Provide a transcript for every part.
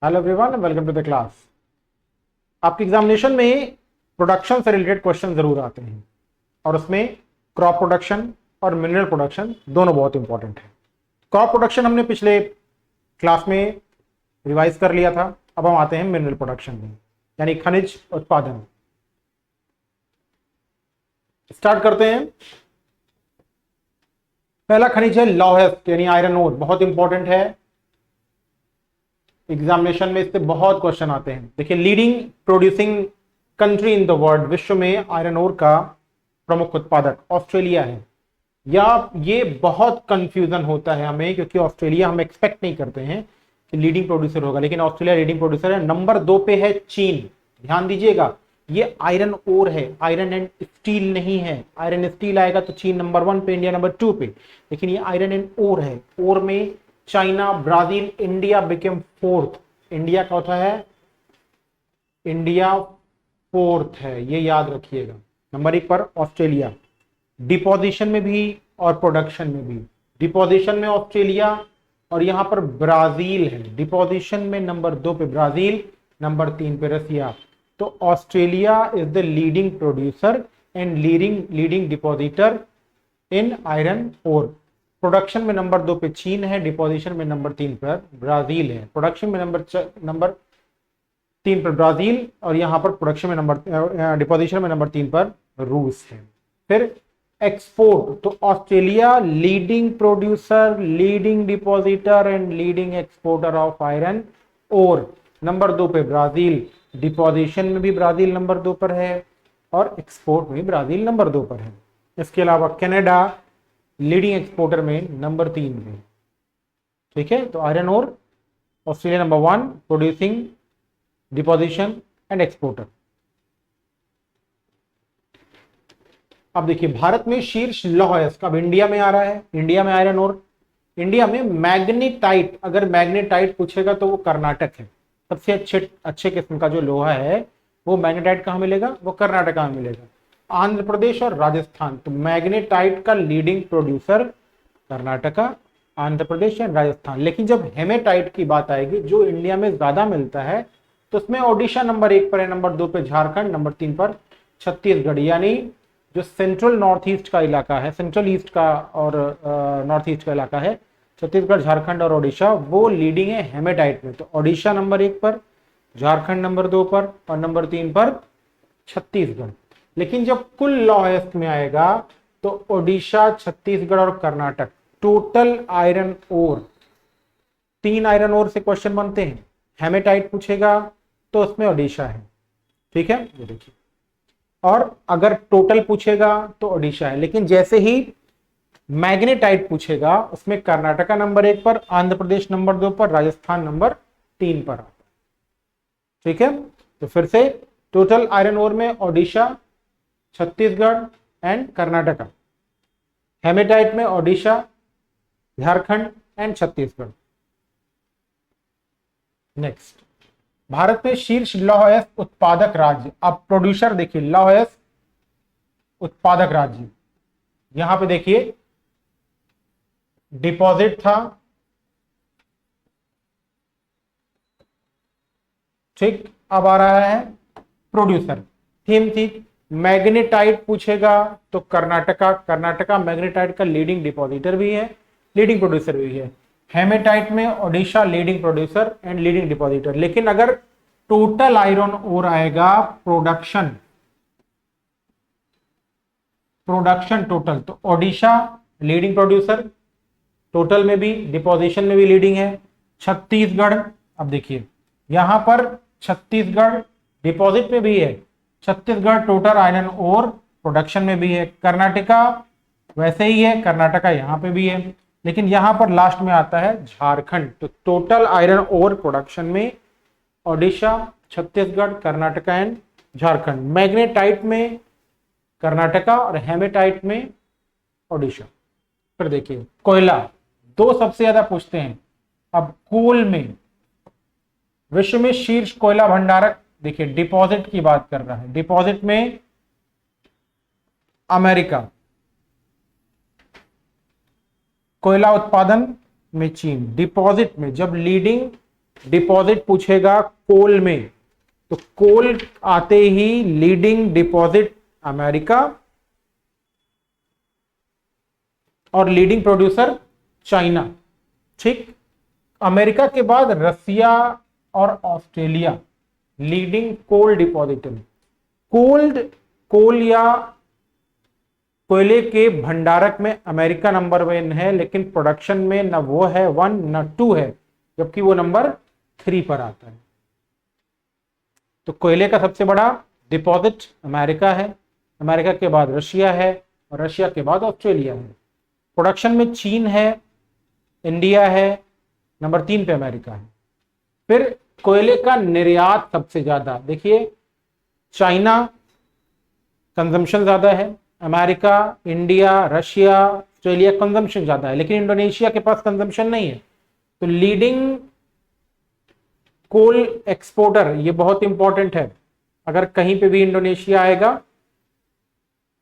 Hello everyone, welcome to the class. आपके examination में production से रिलेटेड क्वेश्चन जरूर आते हैं और उसमें क्रॉप प्रोडक्शन और मिनरल प्रोडक्शन दोनों बहुत इंपॉर्टेंट है। क्रॉप प्रोडक्शन हमने पिछले क्लास में रिवाइज कर लिया था। अब हम आते हैं मिनरल प्रोडक्शन में, यानी खनिज उत्पादन। स्टार्ट करते हैं। पहला खनिज है लौह यानी आयरन ओर, बहुत इंपॉर्टेंट है। एग्जामिनेशन में इससे बहुत क्वेश्चन आते हैं। देखिए, leading producing country in the world, विश्व में आयरन ओर का प्रमुख उत्पादक ऑस्ट्रेलिया है। या ये बहुत कंफ्यूजन होता है हमें, क्योंकि ऑस्ट्रेलिया हम एक्सपेक्ट नहीं करते हैं कि लीडिंग प्रोड्यूसर होगा, लेकिन ऑस्ट्रेलिया लीडिंग प्रोड्यूसर है। नंबर 2 पे है चीन। ध्यान दीजिएगा, ये आयरन ओर है, आयरन एंड स्टील नहीं है। आयरन स्टील आएगा तो चीन नंबर 1 पे, इंडिया नंबर 2 पे, लेकिन ये आयरन एंड ओर है। ओर में China, Brazil, India became 4th। India चौथा है, इंडिया 4th है, ये याद रखिएगा। नंबर 1 पर ऑस्ट्रेलिया, डिपोजिशन में भी और प्रोडक्शन में भी। डिपोजिशन में ऑस्ट्रेलिया और यहां पर ब्राजील है। डिपोजिशन में नंबर 2 पे ब्राजील, नंबर 3 पे रसिया। तो Australia is the leading producer and leading depositor in iron ore. Production में नंबर 2 पे चीन है, डिपोजिशन में नंबर 3 पर ब्राजील है। प्रोडक्शन में नंबर 3 पर ब्राजील और यहां पर प्रोडक्शन में डिपोजिशन में नंबर 3 पर रूस है। फिर एक्सपोर्ट, तो Australia leading producer, leading depositor and leading exporter of iron ore. Number 2 पे ब्राजील, डिपोजिशन में भी ब्राजील नंबर 2 पर है और एक्सपोर्ट में ब्राजील नंबर 2 पर है। इसके अलावा कनाडा लीडिंग एक्सपोर्टर में नंबर 3 पे। ठीक है, तो iron ore Australia number 1 producing, deposition and exporter. अब देखिए, भारत में शीर्ष लौह अयस्क, अब इंडिया में आ रहा है। इंडिया में आयरन ओर, इंडिया में मैग्नेटाइट, अगर मैग्नेटाइट पूछेगा तो वो कर्नाटक है। सबसे अच्छे किस्म का जो लोहा है वो मैग्नेटाइट कहां मिलेगा? वो कर्नाटका में मिलेगा। आंध्र प्रदेश और राजस्थान, तो मैग्नेटाइट का लीडिंग प्रोड्यूसर कर्नाटका, आंध्र प्रदेश या राजस्थान। लेकिन जब हेमेटाइट की बात आएगी, जो इंडिया में ज्यादा मिलता है, तो उसमें ओडिशा नंबर 1 पर है, नंबर 2 पे झारखंड, नंबर 3 पर छत्तीसगढ़। यानी जो सेंट्रल नॉर्थ ईस्ट का इलाका है, सेंट्रल ईस्ट का और नॉर्थ ईस्ट का इलाका है, छत्तीसगढ़, झारखंड और ओडिशा, वो लीडिंग है हेमेटाइट में। तो ओडिशा नंबर 1 पर, झारखंड नंबर 2 पर और नंबर 3 पर छत्तीसगढ़। लेकिन जब कुल लौह अयस्क में आएगा तो ओडिशा, छत्तीसगढ़ और Karnataka, total iron ore, 3 iron ore से क्वेश्चन बनते हैं। हेमेटाइट पूछेगा तो उसमें ओडिशा है। ठीक है, ये देखिए। और अगर टोटल पूछेगा तो ओडिशा है, लेकिन जैसे ही मैग्नेटाइट पूछेगा उसमें कर्नाटका नंबर 1 पर, आंध्र प्रदेश नंबर 2 पर, राजस्थान नंबर 3 पर आता है। ठीक है, तो फिर से टोटल आयरन ओर में ओडिशा, छत्तीसगढ़ एंड कर्नाटका। हेमेटाइट में ओडिशा, झारखंड एंड छत्तीसगढ़। नेक्स्ट, भारत में शीर्ष लौह अयस्क उत्पादक राज्य। अब प्रोड्यूसर देखिए, लौह अयस्क उत्पादक राज्य, यहां पे देखिए डिपॉजिट था, ठीक। अब आ रहा है प्रोड्यूसर। थीम थी मैग्नेटाइट पूछेगा तो कर्नाटका मैग्नेटाइट का लीडिंग डिपॉजिटर भी है, लीडिंग प्रोड्यूसर भी है। हेमेटाइट में Odisha leading producer and leading depositor. लेकिन अगर टोटल आयरन ओर आएगा, प्रोडक्शन टोटल, तो ओडिशा लीडिंग प्रोड्यूसर, टोटल में भी, डिपोजिशन में भी लीडिंग है। छत्तीसगढ़, अब देखिए यहां पर छत्तीसगढ़ डिपॉजिट में भी है, Chhattisgarh total iron ore production में भी है। कर्नाटका वैसे ही है, कर्नाटका यहां पे भी है। लेकिन यहां पर लास्ट में आता है झारखंड। तो टोटल आयरन ओर प्रोडक्शन में ओडिशा, छत्तीसगढ़, कर्नाटका एंड झारखंड। मैग्नेटाइट में कर्नाटका और हेमेटाइट में ओडिशा। फिर देखिए कोयला, 2 सबसे ज्यादा पूछते हैं। अब कोल में विश्व में शीर्ष कोयला भंडारक, देखिए डिपॉजिट की बात कर रहा है। डिपॉजिट में अमेरिका, कोयला उत्पादन में चीन। डिपॉजिट में जब लीडिंग डिपॉजिट पूछेगा कोल में, तो कोल आते ही लीडिंग डिपॉजिट अमेरिका और लीडिंग प्रोड्यूसर चाइना। ठीक, अमेरिका के बाद रसिया और ऑस्ट्रेलिया लीडिंग कोल डिपॉजिटर। कोल या कोयले के भंडारक में अमेरिका नंबर 1 है, लेकिन प्रोडक्शन में न वो है 1 न 2 है, जबकि वो नंबर 3 पर आता है। तो कोयले का सबसे बड़ा डिपॉजिट अमेरिका है, अमेरिका के बाद रशिया है और रशिया के बाद ऑस्ट्रेलिया है। प्रोडक्शन में चीन है, इंडिया है, नंबर 3 पे अमेरिका है। फिर कोयले का निर्यात सबसे ज्यादा, देखिए चाइना कंजम्पशन ज्यादा है, America, India, Russia, Australia consumption ज्यादा है, लेकिन इंडोनेशिया के पास कंजम्पशन नहीं है। तो लीडिंग कोल एक्सपोर्टर, ये बहुत इंपॉर्टेंट है, अगर कहीं पे भी इंडोनेशिया आएगा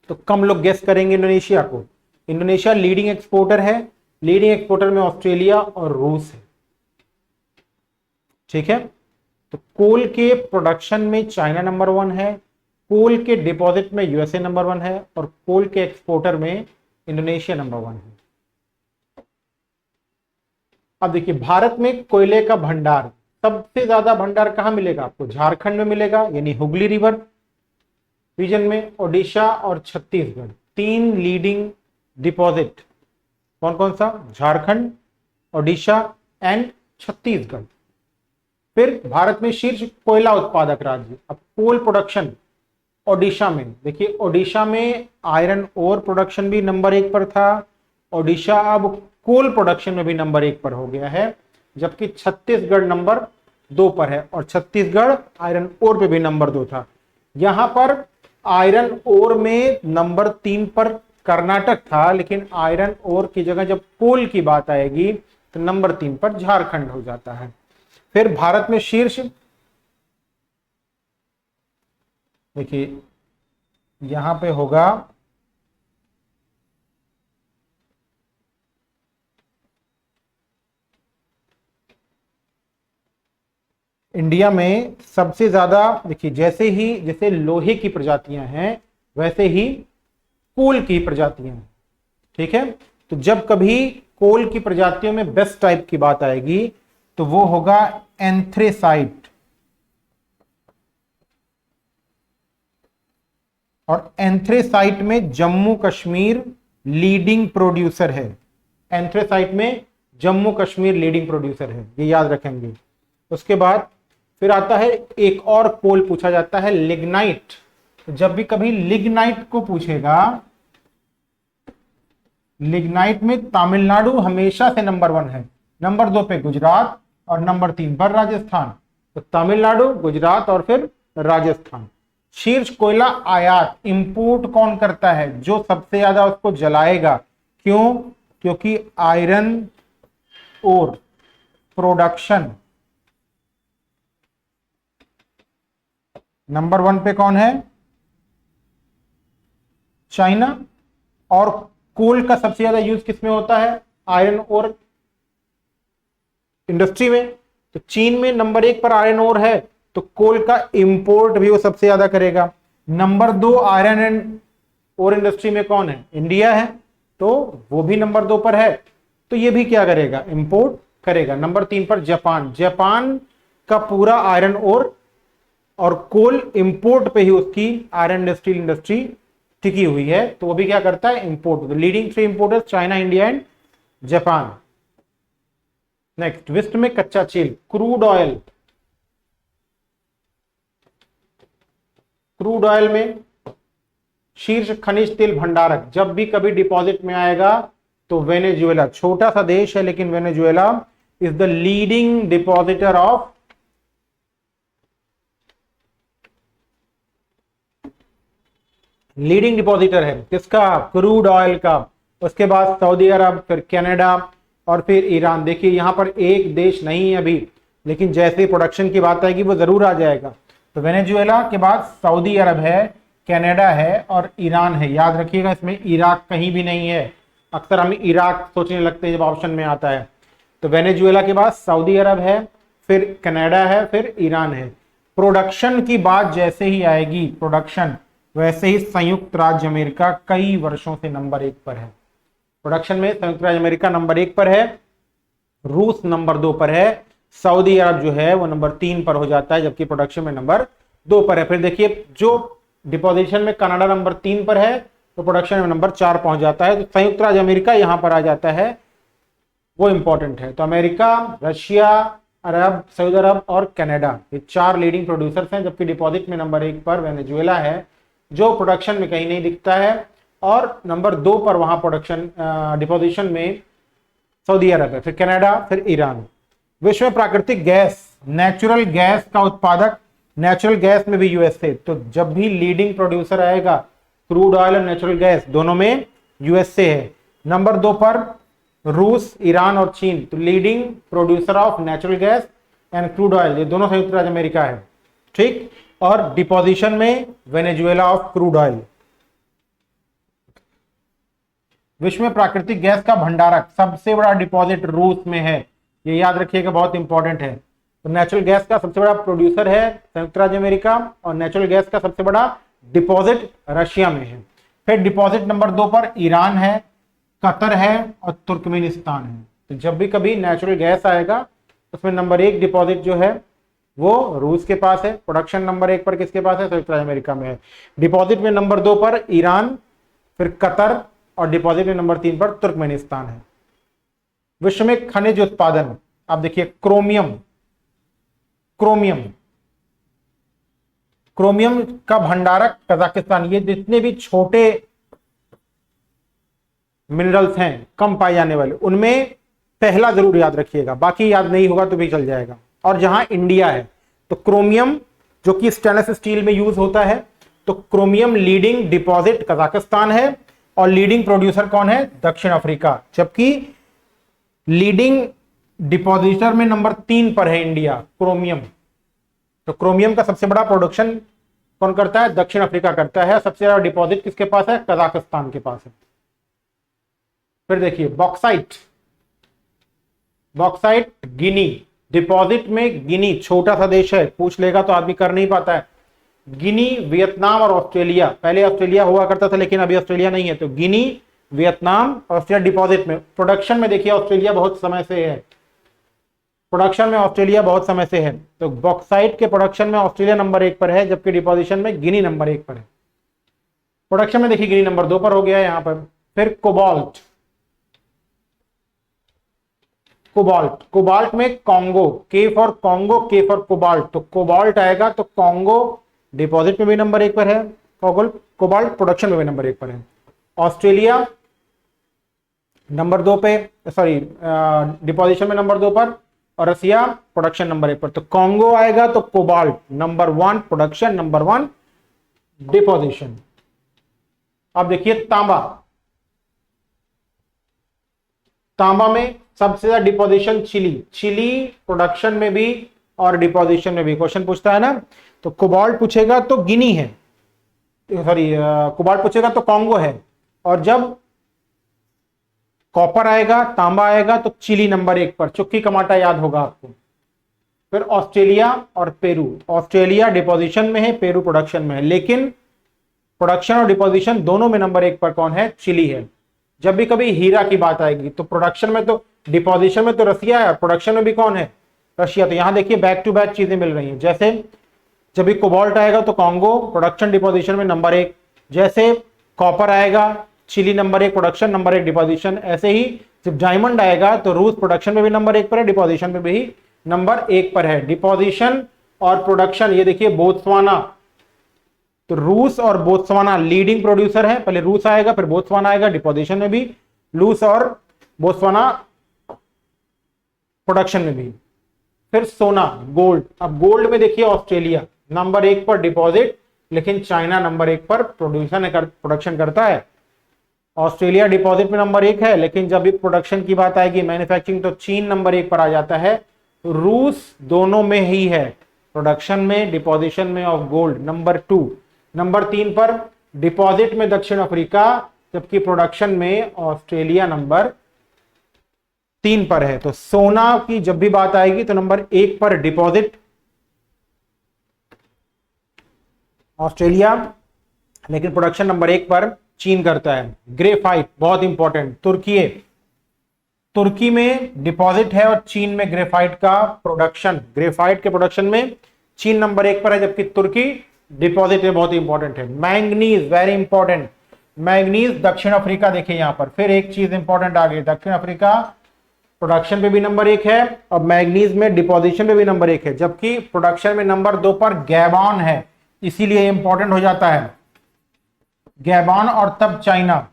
तो कम लोग गेस करेंगे इंडोनेशिया को। इंडोनेशिया लीडिंग एक्सपोर्टर है, लीडिंग एक्सपोर्टर में ऑस्ट्रेलिया और रूस है। ठीक है, तो कोल के प्रोडक्शन में चाइना नंबर 1 है, कोल के डिपॉजिट में यूएसए नंबर 1 है और कोल के एक्सपोर्टर में इंडोनेशिया नंबर 1 है। अब देखिए भारत में कोयले का भंडार, सबसे ज्यादा भंडार कहां मिलेगा आपको? झारखंड में मिलेगा, यानी हुगली रिवर रीजन में, ओडिशा और छत्तीसगढ़, 3 लीडिंग डिपॉजिट। कौन कौन सा? झारखंड, ओडिशा एंड छत्तीसगढ़। फिर भारत में शीर्ष कोयला उत्पादक राज्य, अब कोल प्रोडक्शन ओडिशा में, देखिए ओडिशा में आयरन ओर प्रोडक्शन भी नंबर 1 पर था, ओडिशा अब कोल प्रोडक्शन में भी नंबर 1 पर हो गया है, जबकि छत्तीसगढ़ नंबर 2 पर है और छत्तीसगढ़ आयरन ओर पे भी नंबर 2 था। यहां पर आयरन ओर में नंबर 3 पर कर्नाटक था, लेकिन आयरन ओर की जगह जब कोल की बात आएगी तो नंबर 3 पर झारखंड हो जाता है। फिर भारत में शीर्ष, देखिए यहां पे होगा इंडिया में सबसे ज्यादा, देखिए जैसे लोहे की प्रजातियां हैं वैसे ही कोल की प्रजातियां हैं। ठीक है, तो जब कभी कोल की प्रजातियों में बेस्ट टाइप की बात आएगी तो वो होगा एंथ्रेसाइट, और एंथ्रेसाइट में जम्मू कश्मीर लीडिंग प्रोड्यूसर है। एंथ्रेसाइट में जम्मू कश्मीर लीडिंग प्रोड्यूसर है, ये याद रखेंगे। उसके बाद फिर आता है एक और कोल पूछा जाता है लिग्नाइट। जब भी कभी लिग्नाइट को पूछेगा, लिग्नाइट में तमिलनाडु हमेशा से नंबर 1 है, नंबर 2 पे गुजरात और नंबर 3 पर राजस्थान। तो तमिलनाडु, गुजरात और फिर राजस्थान। शीर्ष कोयला आयात, इंपोर्ट कौन करता है? जो सबसे ज्यादा उसको जलाएगा। क्यों? क्योंकि आयरन ओर प्रोडक्शन नंबर 1 पे कौन है? चाइना। और कोल का सबसे ज्यादा यूज किसमें होता है? आयरन ओर इंडस्ट्री में। तो चीन में नंबर 1 पर आयरन ओर है, तो कोल का इंपोर्ट भी वो सबसे ज्यादा करेगा। Number 2 iron and ore industry में कौन है? इंडिया है, तो वो भी नंबर 2 पर है, तो ये भी क्या करेगा? इंपोर्ट करेगा। नंबर 3 पर जापान, जापान का पूरा आयरन ओर और कोल इंपोर्ट पे ही उसकी आयरन स्टील इंडस्ट्री टिकी हुई है, तो वो भी क्या करता है? Import. Leading 3 importers China, India and Japan. Next, विश्व में कच्चा तेल, क्रूड ऑयल। क्रूड ऑयल में शीर्ष खनिज तेल भंडारक जब भी कभी डिपॉजिट में आएगा तो वेनेजुएला, छोटा सा देश है लेकिन Venezuela is the leading depositor of leading depositor है किसका? क्रूड ऑयल का। उसके बाद सऊदी अरब, फिर कनाडा और फिर ईरान। देखिए यहां पर एक देश नहीं है अभी, लेकिन जैसे प्रोडक्शन की बात आएगी वो जरूर आ जाएगा। तो वेनेजुएला के बाद सऊदी अरब है, कनाडा है और ईरान है। याद रखिएगा, इसमें इराक कहीं भी नहीं है। अक्सर हम इराक सोचने लगते हैं जब ऑप्शन में आता है। तो वेनेजुएला के बाद सऊदी अरब है, फिर कनाडा है, फिर ईरान है। प्रोडक्शन की बात जैसे ही आएगी, प्रोडक्शन, वैसे ही संयुक्त राज्य अमेरिका कई वर्षों से नंबर 1 पर है। प्रोडक्शन में संयुक्त राज्य अमेरिका नंबर 1 पर है, रूस नंबर 2 पर है, सऊदी अरब जो है वो नंबर 3 पर हो जाता है, जबकि प्रोडक्शन में नंबर 2 पर है। फिर देखिए जो डिपोजिशन में कनाडा नंबर 3 पर है, तो प्रोडक्शन में नंबर 4 पहुंच जाता है। तो संयुक्त राज्य अमेरिका यहां पर आ जाता है, वो इंपॉर्टेंट है। तो अमेरिका, रशिया, अरब, सऊदी अरब और कनाडा, ये 4 लीडिंग प्रोड्यूसर्स हैं, जबकि डिपॉजिट में नंबर 1 पर वेनेजुएला है, जो प्रोडक्शन में कहीं नहीं दिखता है, और नंबर 2 पर वहां प्रोडक्शन डिपोजिशन में सऊदी अरब है, फिर कनाडा, फिर ईरान। विश्व में प्राकृतिक गैस, नेचुरल गैस का उत्पादक, नेचुरल गैस में भी यूएसए। तो जब भी लीडिंग प्रोड्यूसर आएगा, क्रूड ऑयल और नेचुरल गैस दोनों में यूएसए है। नंबर 2 पर रूस, ईरान और चीन। तो leading producer of natural gas and crude oil, ये दोनों संयुक्त राज्य अमेरिका है, ठीक। और डिपोजिशन में वेनेजुएला ऑफ क्रूड ऑयल। विश्व में प्राकृतिक गैस का भंडारक, सबसे बड़ा डिपॉजिट रूस में है, ये याद रखिएगा, बहुत इंपॉर्टेंट है। तो नेचुरल गैस का सबसे बड़ा प्रोड्यूसर है संयुक्त राज्य अमेरिका, और नेचुरल गैस का सबसे बड़ा डिपॉजिट रशिया में है। फिर डिपॉजिट नंबर 2 पर ईरान है, कतर है और तुर्कमेनिस्तान है। तो जब भी कभी नेचुरल गैस आएगा, उसमें नंबर 1 डिपॉजिट जो है वो रूस के पास है, प्रोडक्शन नंबर 1 पर किसके पास है, संयुक्त राज्य अमेरिका में है। डिपॉजिट में नंबर 2 पर ईरान, फिर कतर, और डिपॉजिट में नंबर 3 पर तुर्कमेनिस्तान है। विश्व में खनिज उत्पादन, आप देखिए क्रोमियम, क्रोमियम, क्रोमियम का भंडारक कजाकिस्तान। ये जितने भी छोटे मिनरल्स हैं, कम पाए जाने वाले, उनमें पहला जरूर याद रखिएगा, बाकी याद नहीं होगा तो भी चल जाएगा। और जहां इंडिया है, तो क्रोमियम जो कि स्टेनलेस स्टील में यूज होता है, तो क्रोमियम लीडिंग डिपॉजिट कजाकिस्तान है, और लीडिंग प्रोड्यूसर कौन है, दक्षिण अफ्रीका। जबकि लीडिंग डिपॉजिटर में नंबर 3 पर है इंडिया, क्रोमियम। तो क्रोमियम का सबसे बड़ा प्रोडक्शन कौन करता है, दक्षिण अफ्रीका करता है। सबसे ज्यादा डिपॉजिट किसके पास है, कजाकिस्तान के पास है। फिर देखिए बॉक्साइट, बॉक्साइट गिनी, डिपॉजिट में गिनी, छोटा सा देश है, पूछ लेगा तो आदमी कर नहीं पाता है। गिनी, वियतनाम और ऑस्ट्रेलिया, पहले ऑस्ट्रेलिया हुआ करता था लेकिन अभी ऑस्ट्रेलिया नहीं है, तो गिनी, वियतनाम, ऑस्ट्रेलिया डिपॉजिट में। प्रोडक्शन में देखिए ऑस्ट्रेलिया बहुत समय से है, प्रोडक्शन में ऑस्ट्रेलिया बहुत समय से है। तो बॉक्साइट के प्रोडक्शन में ऑस्ट्रेलिया नंबर 1 पर है, जबकि डिपोजिशन में गिनी नंबर 1 पर है। प्रोडक्शन में देखिए गिनी नंबर 2 पर हो गया है यहां पर। फिर कोबाल्ट, कोबाल्ट, कोबाल्ट में कॉन्गो, के फॉर कॉन्गो, के फॉर कोबाल्ट। तो कोबाल्ट आएगा तो कॉन्गो डिपॉजिट में भी नंबर 1 पर है, कोबाल्ट प्रोडक्शन में भी नंबर 1 पर है। ऑस्ट्रेलिया नंबर 2 पे, सॉरी डिपोजिशन में नंबर 2 पर, और रसिया प्रोडक्शन नंबर 1 पर। तो कॉन्गो आएगा तो cobalt number 1 production, number 1 deposition. अब देखिए तांबा, तांबा में सबसे ज्यादा डिपोजिशन चिली, चिली प्रोडक्शन में भी और डिपोजिशन में भी। क्वेश्चन पूछता है ना, तो कोबाल्ट पूछेगा तो गिनी है, सॉरी कोबाल्ट पूछेगा तो कॉन्गो है, और जब कॉपर आएगा, तांबा आएगा तो चिली नंबर 1 पर। चुक्की कमाटा याद होगा आपको। फिर ऑस्ट्रेलिया और पेरू, ऑस्ट्रेलिया डिपोजिशन में है, पेरू प्रोडक्शन में है, लेकिन प्रोडक्शन और डिपोजिशन दोनों में नंबर 1 पर कौन है, चिली है। जब भी कभी हीरा की बात आएगी तो प्रोडक्शन में तो, डिपोजिशन में तो रसिया है, प्रोडक्शन में भी कौन है, रशिया। तो यहां देखिए बैक टू बैक चीजें मिल रही हैं। जैसे जब भी कोबाल्ट आएगा तो कॉन्गो प्रोडक्शन डिपोजिशन में नंबर 1, जैसे कॉपर आएगा Chile number 1 production, number 1 deposition. ऐसे ही जब डायमंड आएगा तो रूस प्रोडक्शन में भी नंबर 1 पर है, डिपोजिशन में भी नंबर 1 पर है। डिपोजिशन और प्रोडक्शन, ये देखिए बोत्सवाना, तो रूस और बोत्सवाना लीडिंग प्रोड्यूसर है। पहले रूस आएगा फिर बोत्सवाना आएगा, डिपोजिशन में भी रूस और बोत्सवाना, प्रोडक्शन में भी। फिर सोना, गोल्ड, अब गोल्ड में देखिए ऑस्ट्रेलिया नंबर 1 पर डिपॉजिट, लेकिन चाइना नंबर 1 पर प्रोडक्शन करता है। ऑस्ट्रेलिया डिपॉजिट में नंबर 1 है, लेकिन जब भी प्रोडक्शन की बात आएगी, मैन्युफैक्चरिंग, तो चीन नंबर 1 पर आ जाता है। रूस दोनों में ही है, प्रोडक्शन में, डिपॉजिशन में ऑफ गोल्ड नंबर 2। नंबर 3 पर डिपॉजिट में दक्षिण अफ्रीका, जबकि प्रोडक्शन में ऑस्ट्रेलिया नंबर 3 पर है। तो सोना की जब भी बात आएगी तो नंबर 1 पर डिपॉजिट ऑस्ट्रेलिया, लेकिन प्रोडक्शन नंबर 1 पर चीन करता है। ग्रेफाइट बहुत इंपॉर्टेंट, तुर्की में डिपॉजिट है और चीन में ग्रेफाइट के प्रोडक्शन में चीन नंबर 1 पर है, जबकि तुर्की डिपॉजिट है, बहुत इंपॉर्टेंट है। मैंगनीज वेरी इंपॉर्टेंट, मैंगनीज दक्षिण अफ्रीका, देखिए यहां पर फिर एक चीज इंपॉर्टेंट आ गई, दक्षिण अफ्रीका प्रोडक्शन पे भी नंबर 1 है और मैंगनीज में डिपॉजिशन पे भी नंबर 1 है, जबकि प्रोडक्शन में नंबर 2 पर गैबॉन है, इसीलिए इंपॉर्टेंट हो जाता है गैबॉन और तब चाइना।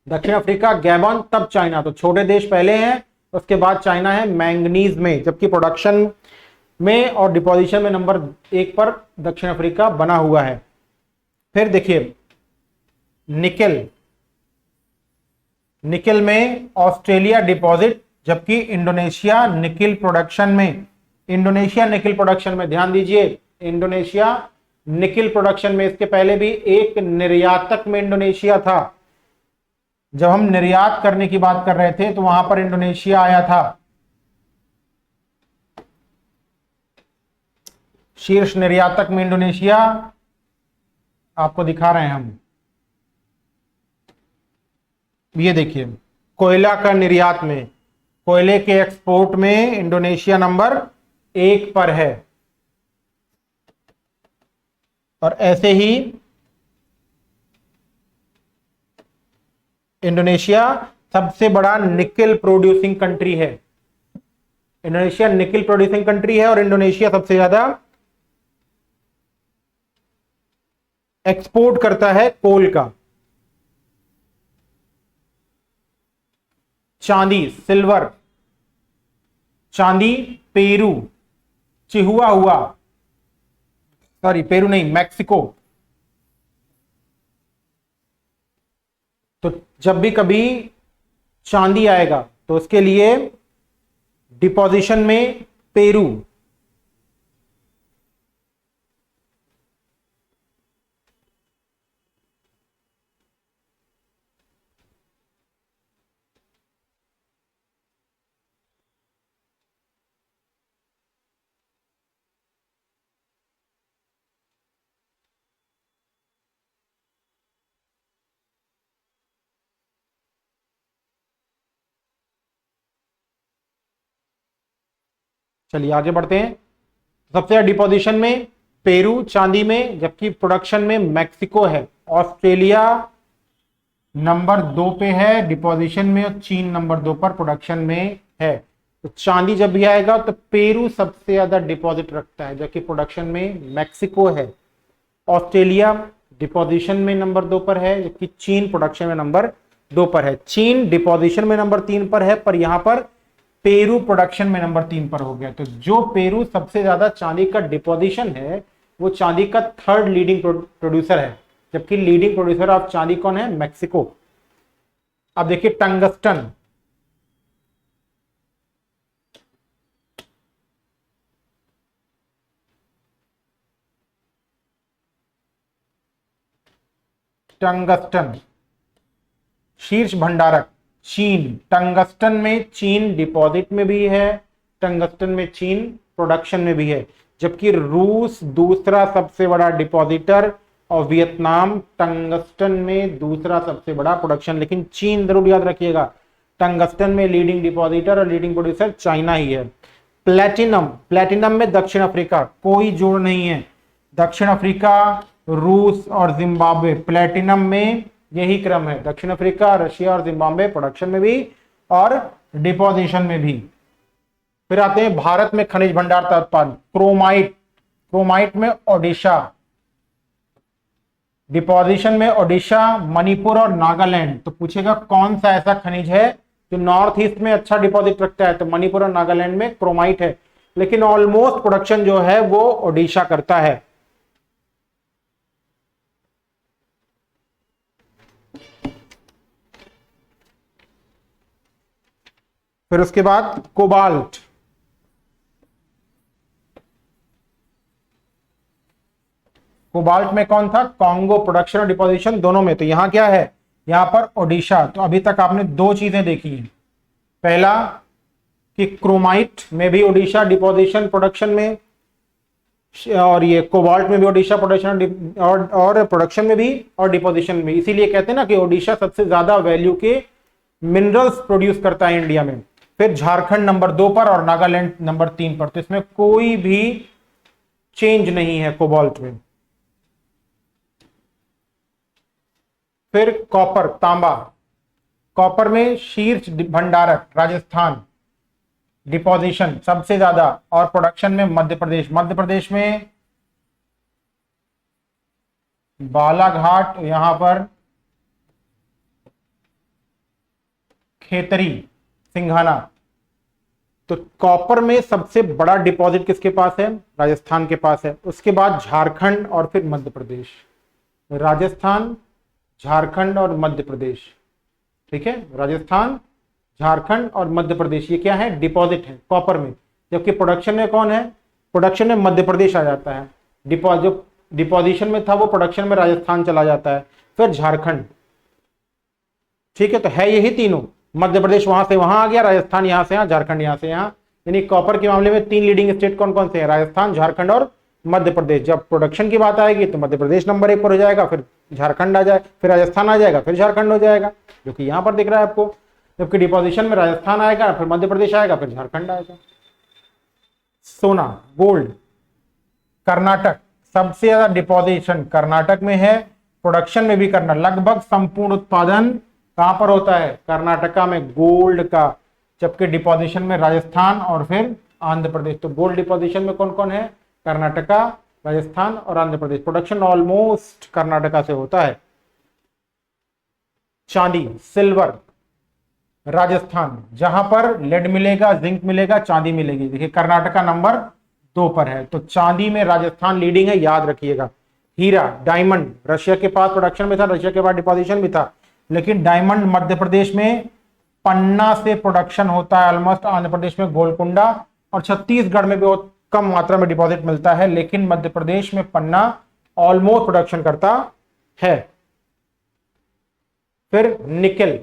दक्षिण अफ्रीका, गैबॉन, तब चाइना, तो छोटे देश पहले हैं, उसके बाद चाइना है मैंगनीज में, जबकि प्रोडक्शन में और डिपॉजिशन में नंबर 1 पर दक्षिण अफ्रीका बना हुआ है। फिर देखिए निकल में ऑस्ट्रेलिया डिपॉजिट, जबकि इंडोनेशिया निकल प्रोडक्शन में, ध्यान दीजिए इंडोनेशिया निकल प्रोडक्शन में। इसके पहले भी एक निर्यातक में इंडोनेशिया था, जब हम निर्यात करने की बात कर रहे थे तो वहां पर इंडोनेशिया आया था। शीर्ष निर्यातक में इंडोनेशिया आपको दिखा रहे हैं हम, ये देखिए कोयला का निर्यात में, कोयले के एक्सपोर्ट में इंडोनेशिया नंबर 1 पर है। और ऐसे ही इंडोनेशिया सबसे बड़ा निकल प्रोड्यूसिंग कंट्री है, इंडोनेशिया निकल प्रोड्यूसिंग कंट्री है और इंडोनेशिया सबसे ज्यादा एक्सपोर्ट करता है कोल का। सिल्वर, चांदी पेरू, पेरू नहीं, मैक्सिको। तो जब भी कभी चांदी आएगा तो उसके लिए डिपोजिशन में पेरू, चलिए आगे बढ़ते हैं। सबसे ज्यादा डिपोजिशन में पेरू चांदी में, जबकि प्रोडक्शन में मैक्सिको है। ऑस्ट्रेलिया नंबर 2 पे है डिपोजिशन में और चीन नंबर 2 पर प्रोडक्शन में है। तो चांदी जब भी आएगा तो पेरू सबसे ज्यादा डिपॉजिट रखता है, जबकि प्रोडक्शन में मैक्सिको है। ऑस्ट्रेलिया डिपोजिशन में नंबर 2 पर है, जबकि चीन प्रोडक्शन में नंबर 2 पर है। चीन डिपोजिशन में नंबर 3 पर है, पर यहां पर पेरू प्रोडक्शन में नंबर 3 पर हो गया। तो जो पेरू सबसे ज्यादा चांदी का डिपोजिशन है वो चांदी का 3rd लीडिंग प्रोड्यूसर है, जबकि लीडिंग प्रोड्यूसर ऑफ चांदी कौन है? मैक्सिको। अब देखिए टंगस्टन, शीर्ष भंडारक चीन। टंगस्टन में चीन डिपॉजिट में भी है, टंगस्टन में चीन प्रोडक्शन में भी है, जबकि रूस दूसरा सबसे बड़ा डिपॉजिटर और वियतनाम टंगस्टन में दूसरा सबसे बड़ा प्रोडक्शन। लेकिन चीन जरूर याद रखिएगा, टंगस्टन में लीडिंग डिपॉजिटर और लीडिंग प्रोड्यूसर चाइना ही है। प्लेटिनम में दक्षिण अफ्रीका, कोई जोड़ नहीं है। दक्षिण अफ्रीका, रूस और जिम्बाब्वे, प्लेटिनम में यही क्रम है। दक्षिण अफ्रीका, रशिया और जिम्बाब्वे प्रोडक्शन में भी और डिपोजिशन में भी। फिर आते हैं भारत में खनिज भंडार का उत्पादन। क्रोमाइट में ओडिशा, डिपोजिशन में ओडिशा, मणिपुर और नागालैंड। तो पूछेगा कौन सा ऐसा खनिज है जो नॉर्थ ईस्ट में अच्छा डिपॉजिट रखता है, तो मणिपुर और नागालैंड में क्रोमाइट है, लेकिन ऑलमोस्ट प्रोडक्शन जो है वो ओडिशा करता है। फिर उसके बाद कोबाल्ट, कोबाल्ट में कौन था? कांगो, प्रोडक्शन और डिपोजिशन दोनों में। तो यहां क्या है? यहां पर ओडिशा। तो अभी तक आपने 2 चीजें देखी हैं, पहला कि क्रोमाइट में भी ओडिशा डिपोजिशन प्रोडक्शन में, और ये कोबाल्ट में भी ओडिशा प्रोडक्शन और प्रोडक्शन में भी और डिपोजिशन में। इसीलिए कहते हैं ना कि ओडिशा सबसे ज्यादा वैल्यू के मिनरल्स प्रोड्यूस करता है इंडिया में। फिर झारखंड नंबर 2 पर और नागालैंड नंबर 3 पर। तो इसमें कोई भी चेंज नहीं है कोबाल्ट में। फिर कॉपर, तांबा, कॉपर में शीर्ष भंडारक राजस्थान, डिपोजिशन सबसे ज्यादा, और प्रोडक्शन में मध्य प्रदेश। मध्य प्रदेश में बालाघाट, यहां पर खेतरी, सिंघाना। तो कॉपर में सबसे बड़ा डिपॉजिट किसके पास है? राजस्थान के पास है। उसके बाद झारखंड और फिर मध्य प्रदेश। राजस्थान, झारखंड और मध्य प्रदेश, ठीक है। राजस्थान, झारखंड और मध्य प्रदेश, ये क्या है? डिपॉजिट है कॉपर में। जबकि प्रोडक्शन में कौन है? प्रोडक्शन में मध्य प्रदेश आ जाता है। जो डिपोजिशन में था वो प्रोडक्शन में राजस्थान चला जाता है, फिर झारखंड, ठीक है। तो है यही तीनों, मध्य प्रदेश वहां से वहां आ गया, राजस्थान यहां से यहां, झारखंड यहां से यहां। यानी कॉपर के मामले में 3 लीडिंग स्टेट कौन कौन से हैं? राजस्थान, झारखंड और मध्य प्रदेश। जब प्रोडक्शन की बात आएगी तो मध्य प्रदेश नंबर 1 पर हो जाएगा, फिर झारखंड आ जाए, फिर राजस्थान आ जाएगा, फिर झारखंड हो जाएगा, जो कि यहां पर दिख रहा है आपको। जबकि डिपोजिशन में राजस्थान आएगा, फिर मध्य प्रदेश आएगा, फिर झारखंड आएगा। सोना, गोल्ड, कर्नाटक, सबसे ज्यादा डिपोजिशन कर्नाटक में है, प्रोडक्शन में भी करना। लगभग संपूर्ण उत्पादन कहां पर होता है? कर्नाटका में, गोल्ड का। जबकि डिपोजिशन में राजस्थान और फिर आंध्र प्रदेश। तो गोल्ड डिपोजिशन में कौन कौन है? कर्नाटका, राजस्थान और आंध्र प्रदेश। प्रोडक्शन ऑलमोस्ट कर्नाटका से होता है। चांदी, सिल्वर, राजस्थान, जहां पर लेड मिलेगा, जिंक मिलेगा, चांदी मिलेगी। देखिए कर्नाटका नंबर 2 पर है, तो चांदी में राजस्थान लीडिंग है, याद रखिएगा। हीरा, डायमंड, रशिया के पास प्रोडक्शन में था, रशिया के पास डिपोजिशन भी था, लेकिन डायमंड मध्य प्रदेश में पन्ना से प्रोडक्शन होता है ऑलमोस्ट, आंध्र प्रदेश में गोलकुंडा, और छत्तीसगढ़ में बहुत कम मात्रा में डिपॉजिट मिलता है, लेकिन मध्य प्रदेश में पन्ना ऑलमोस्ट प्रोडक्शन करता है। फिर निकेल,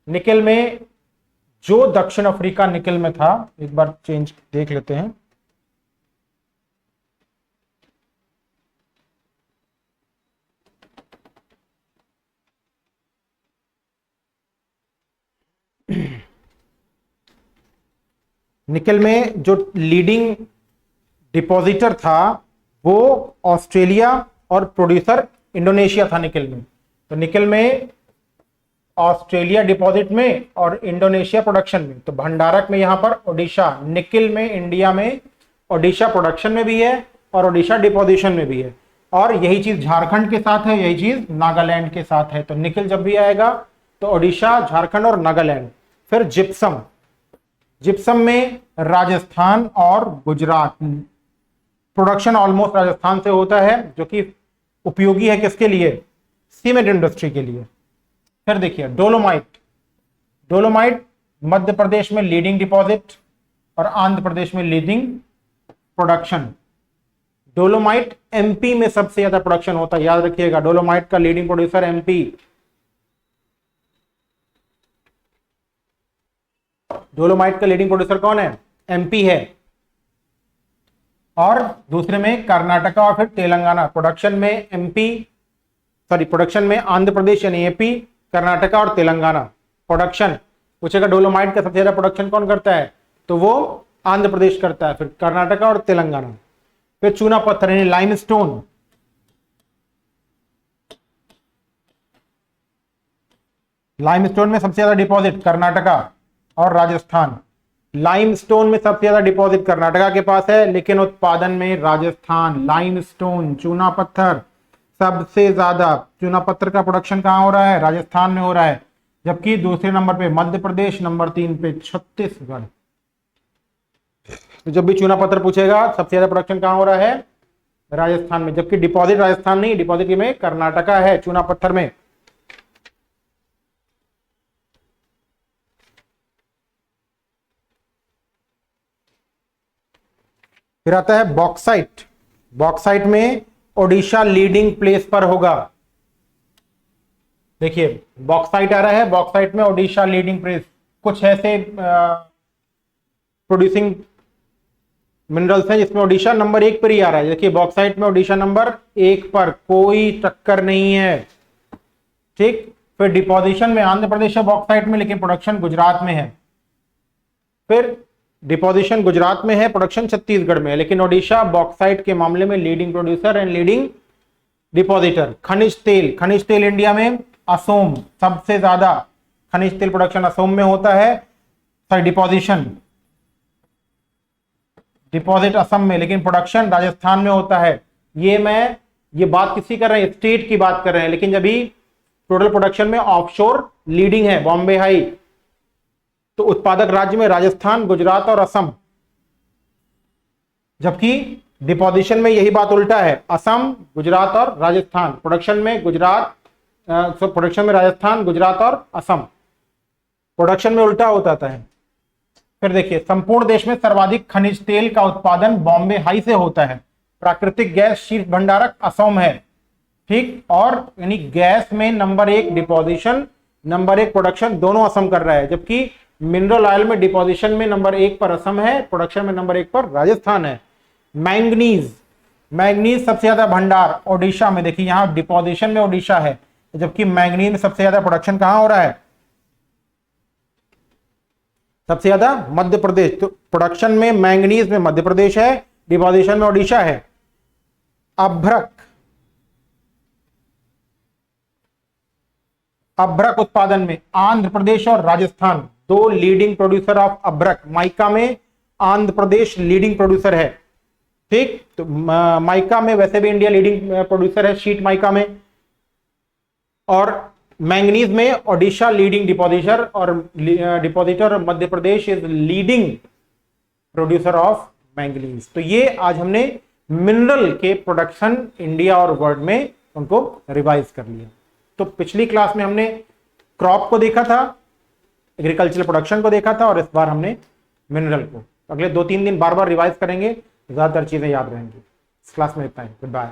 निकेल में जो दक्षिण अफ्रीका निकेल में था, एक बार चेंज देख लेते हैं। निकेल में जो लीडिंग डिपॉजिटर था वो ऑस्ट्रेलिया और प्रोड्यूसर इंडोनेशिया था निकेल में। तो निकेल में ऑस्ट्रेलिया डिपॉजिट में और इंडोनेशिया प्रोडक्शन में। तो भंडारक में यहां पर ओडिशा, निकेल में इंडिया में ओडिशा प्रोडक्शन में भी है और ओडिशा डिपोजिशन में भी है। और यही चीज झारखंड के साथ है, यही चीज नागालैंड के साथ है। तो निकेल जब भी आएगा तो ओडिशा, झारखंड और नागालैंड। फिर जिप्सम, जिप्सम में राजस्थान और गुजरात। प्रोडक्शन ऑलमोस्ट राजस्थान से होता है, जो कि उपयोगी है किसके लिए? सीमेंट इंडस्ट्री के लिए। फिर देखिए डोलोमाइट, डोलोमाइट मध्य प्रदेश में लीडिंग डिपॉजिट और आंध्र प्रदेश में लीडिंग प्रोडक्शन। डोलोमाइट एमपी में सबसे ज्यादा प्रोडक्शन होता है, याद रखिएगा। डोलोमाइट का लीडिंग प्रोड्यूसर एमपी। डोलोमाइट का लीडिंग प्रोड्यूसर कौन है? एमपी है। और दूसरे में कर्नाटका और फिर तेलंगाना। प्रोडक्शन में एमपी, सॉरी प्रोडक्शन में आंध्र प्रदेश यानी एपी, कर्नाटका और तेलंगाना। प्रोडक्शन पूछेगा डोलोमाइट का सबसे ज्यादा प्रोडक्शन कौन करता है, तो वो आंध्र प्रदेश करता है, फिर कर्नाटका और तेलंगाना। फिर चूना पत्थर यानी लाइमस्टोन, लाइमस्टोन में सबसे ज्यादा डिपॉजिट कर्नाटका और राजस्थान। लाइमस्टोन में सबसे ज्यादा डिपॉजिट कर्नाटका के पास है, लेकिन उत्पादन में राजस्थान। लाइमस्टोन, चूना पत्थर, सबसे ज्यादा चूना पत्थर का प्रोडक्शन कहां हो रहा है? राजस्थान में हो रहा है। जबकि दूसरे नंबर पे मध्य प्रदेश, नंबर 3 पे छत्तीसगढ़। तो जब भी चूना पत्थर पूछेगा सबसे ज्यादा प्रोडक्शन कहां हो रहा है? राजस्थान में। जबकि डिपॉजिट राजस्थान नहीं, डिपॉजिट में कर्नाटका है चूना पत्थर में। फिर आता है बॉक्साइट। बॉक्साइट में ओडिशा लीडिंग प्लेस पर होगा। देखिए बॉक्साइट आ रहा है, बॉक्साइट में ओडिशा लीडिंग प्लेस। कुछ ऐसे प्रोड्यूसिंग मिनरल्स हैं जिसमें ओडिशा नंबर 1 पर ही आ रहा है। देखिए बॉक्साइट में ओडिशा नंबर 1 पर, कोई टक्कर नहीं है। ठीक, फिर डिपोजिशन में आंध्र प्रदेश है बॉक्साइट में, लेकिन प्रोडक्शन गुजरात में है। फिर डिपोजिशन गुजरात में है, प्रोडक्शन छत्तीसगढ़ में है, लेकिन ओडिशा बॉक्साइट के मामले में leading producer and leading depositor. खनिज तेल इंडिया में असोम सबसे ज्यादा खनिज तेल प्रोडक्शन असोम में होता है। सॉरी, डिपॉजिट असम में, लेकिन प्रोडक्शन राजस्थान में होता है। ये बात किसी कर रहे हैं, स्टेट की बात कर रहे हैं, लेकिन जब भी टोटल प्रोडक्शन में ऑफशोर लीडिंग है, बॉम्बे हाई, तो उत्पादक राज्य में राजस्थान, गुजरात और असम। जबकि डिपोजिशन में यही बात उल्टा है, असम, गुजरात और राजस्थान। प्रोडक्शन में राजस्थान, गुजरात और असम। प्रोडक्शन में उल्टा होता है। फिर देखिए, संपूर्ण देश में सर्वाधिक खनिज तेल का उत्पादन बॉम्बे हाई से होता है। प्राकृतिक गैस शीर्ष भंडारक असम है। ठीक, और यानी गैस में नंबर 1 डिपोजिशन, नंबर 1 प्रोडक्शन दोनों असम कर रहा है। जबकि मिनरल ऑयल में डिपोजिशन में नंबर 1 पर असम है, प्रोडक्शन में नंबर 1 पर राजस्थान है। मैंगनीज सबसे ज्यादा भंडार ओडिशा में। देखिए यहां डिपोजिशन में ओडिशा है, जबकि मैंगनीज में सबसे ज्यादा प्रोडक्शन कहां हो रहा है? सबसे ज्यादा मध्य प्रदेश। तो प्रोडक्शन में मैंगनीज में मध्य प्रदेश है, डिपोजिशन में ओडिशा है। अभ्रक उत्पादन में आंध्र प्रदेश और राजस्थान दो लीडिंग प्रोड्यूसर ऑफ अभ्रक। माइका में आंध्र प्रदेश लीडिंग प्रोड्यूसर है। ठीक, तो माइका में वैसे भी इंडिया लीडिंग प्रोड्यूसर है, शीट माइका में। और मैंगनीज में ओडिशा लीडिंग डिपोजिटर और Madhya Pradesh is leading producer of manganese. तो ये आज हमने मिनरल के प्रोडक्शन इंडिया और वर्ल्ड में उनको रिवाइज कर लिया। तो पिछली क्लास में हमने क्रॉप को देखा था, एग्रीकल्चरल प्रोडक्शन को देखा था, और इस बार हमने मिनरल को। अगले 2-3 दिन बार बार रिवाइज करेंगे, ज्यादातर चीजें याद रहेंगी। इस क्लास में इतना ही। Good bye.